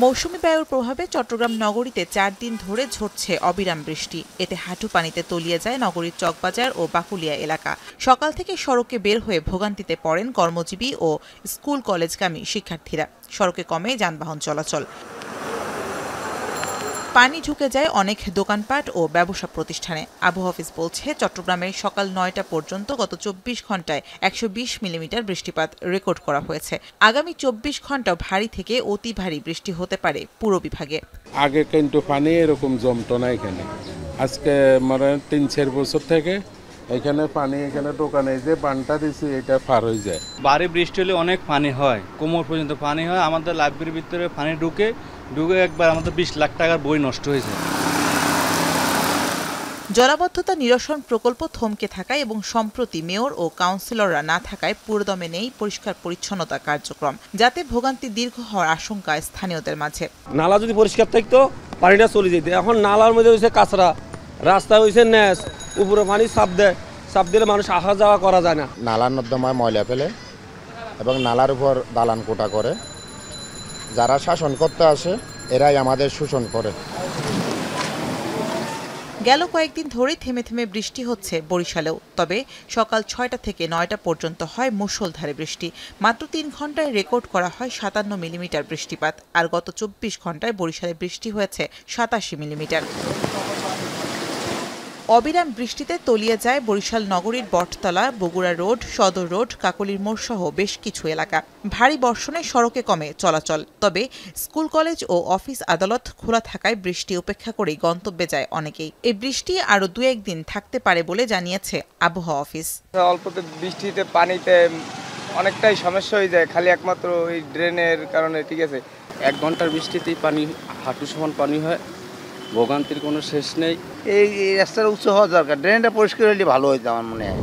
মৌসুমী বায়ুর প্রভাবে চট্টগ্রাম নগরীতে ৪ দিন ধরে ঝরছে অবিরাম বৃষ্টি। এতে হাঁটু পানিতে তলিয়ে যায় নগরীর চকবাজার ও বাকুলিয়া এলাকা। সকাল থেকে সড়কে বের হয়ে ভোগান্তিতে পড়েন কর্মজীবী ও স্কুল কলেজগামী শিক্ষার্থীরা। সড়কে কমে যানবাহন চলাচল। পানি ঢুকে যায় অনেক দোকানপাট ও ব্যবসা প্রতিষ্ঠানে। আবহাওয়া অফিস বলছে, চট্টগ্রামে সকাল ৯টা পর্যন্ত গত ২৪ ঘন্টায় ১২০ মিলিমিটার বৃষ্টিপাত রেকর্ড করা হয়েছে। আগামী ২৪ ঘন্টা ভারী থেকে অতি ভারী বৃষ্টি হতে পারে পুরো বিভাগে। আগে কিন্তু পানি এরকম জমতো না এখানে। আজকে মানে ৩-৪ বছর থেকে এখানে পানি, এখানে দোকানে যে পানটা দিছি এটা পার হয়ে যায়। ভারী বৃষ্টি হলে অনেক পানি হয়, কোমর পর্যন্ত পানি হয়। আমাদের লাইব্রেরির ভিতরে পানি ঢুকে একবার আমাদের ২০ লাখ টাকার বই নষ্ট হয়েছে। জলাবদ্ধতা নিরসন প্রকল্প থমকে থাকায় এবং সম্প্রতি মেয়র ও কাউন্সিলররা না থাকায় পুরোদমে নেই পরিষ্কার পরিচ্ছন্নতা কার্যক্রম, যাতে ভোগান্তি দীর্ঘ হওয়ার আশঙ্কা স্থানীয়দের মাঝে। নালা যদি পরিষ্কার থাকতো পানিটা চলে যেত। এখন নালার মধ্যে হয়েছে কাঁচরা, রাস্তা হয়েছে ন্যাস, উপরে পানি চাপ দিলে মানুষ আসা যাওয়া করা যায় না। নালার নর্দমায় ময়লা ফেলে এবং নালার উপর দালান কোটা করে। যারা শাসন করতে আসে এরাই আমাদের শোষণ করে। গেল কয়েকদিন ধরেই থেমে থেমে বৃষ্টি হচ্ছে বরিশালেও। তবে সকাল ৬টা থেকে ৯টা পর্যন্ত হয় মুষলধারে বৃষ্টি। মাত্র ৩ ঘন্টায় রেকর্ড করা হয় ৫৭ মিলিমিটার বৃষ্টিপাত। আর গত ২৪ ঘন্টায় বরিশালে বৃষ্টি হয়েছে ৮৭ মিলিমিটার। অবিরাম বৃষ্টিতে তলিয়ে যায় বরিশাল নগরীর বটতলা, বগুড়া রোড, সদর রোড, কাকলির মোড় সহ বেশ কিছু এলাকা। ভারী বর্ষণে সড়কে কমে চলাচল। তবে স্কুল কলেজ ও অফিস আদালত খোলা থাকায় বৃষ্টি উপেক্ষা করেই গন্তব্যে যায় অনেকেই। এই বৃষ্টি আরও ২-১ দিন থাকতে পারে বলে জানিয়েছে আবহাওয়া অফিস। অল্পতে বৃষ্টিতে পানিতে অনেকটাই সমস্যা হয়ে যায়, খালি একমাত্র এই ড্রেনের কারণে। ঠিক আছে, ১ ঘন্টার বৃষ্টিতেই পানি হাঁটু সমান পানি হয়, ভোগান্তির কোনো শেষ নেই। এই রাস্তাটা উঁচু হওয়া দরকার, ড্রেনটা পরিষ্কার হলে ভালো হইতো আমার মনে হয়।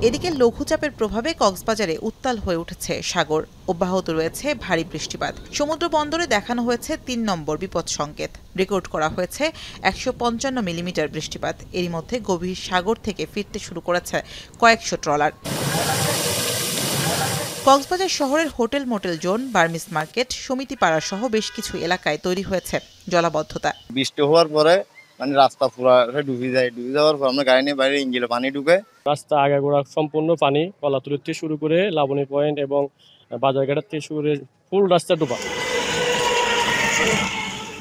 এদিকে লঘুচাপের প্রভাবে কক্সবাজারে উত্তাল হয়ে উঠেছে সাগর। অব্যাহত রয়েছে ভারী বৃষ্টিপাত। সমুদ্র বন্দরে দেখানো হয়েছে ৩ নম্বর বিপদ সংকেত। রেকর্ড করা হয়েছে ১৫৫ মিলিমিটার বৃষ্টিপাত। এরই মধ্যে গভীর সাগর থেকে ফিরতে শুরু করেছে কয়েকশো ট্রলার। কক্সবাজার শহরের hotel motel zone, Burmese market, Samitipara সহ বেশ কিছু এলাকায় তৈরি হয়েছে জলাবদ্ধতা। বৃষ্টি হওয়ার পরে মানে রাস্তা পুরো ডুবে যাওয়ার পর আমরা গাড়ি নিয়ে বাইরে ইঞ্জিলে পানি ঢুকে। রাস্তা আগাগোড়া সম্পূর্ণ পানি, কলাতুলির থেকে শুরু করে লাবণী পয়েন্ট এবং বাজারঘাটের থেকে শুরু করে ফুল রাস্তা ডোবা।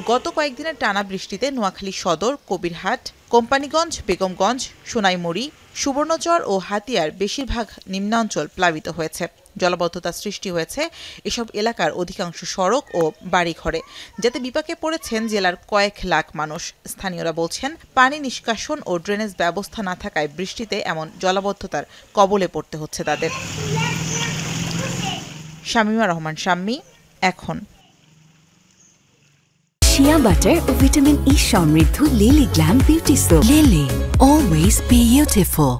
গত কয়েকদিনের টানা বৃষ্টিতে নোয়াখালী সদর, কবিরহাট, কোম্পানিগঞ্জ, বেগমগঞ্জ, সোনাইমুড়ি, সুবর্ণচর ও হাতিয়ার বেশিরভাগ নিম্নাঞ্চল প্লাবিত হয়েছে। জলাবদ্ধতা সৃষ্টি হয়েছে এসব এলাকার অধিকাংশ সড়ক ও বাড়িঘরে, যাতে বিপাকে পড়েছেন জেলার কয়েক লাখ মানুষ। স্থানীয়রা বলছেন, পানি নিষ্কাশন ও ড্রেনেজ ব্যবস্থা না থাকায় বৃষ্টিতে এমন জলাবদ্ধতার কবলে পড়তে হচ্ছে তাদের। শামীমা রহমান শাম্মী, এখন। শিয়া বাটার ও ভিটামিন ই সমৃদ্ধ lily glam beauty soap. Lily, always beautiful.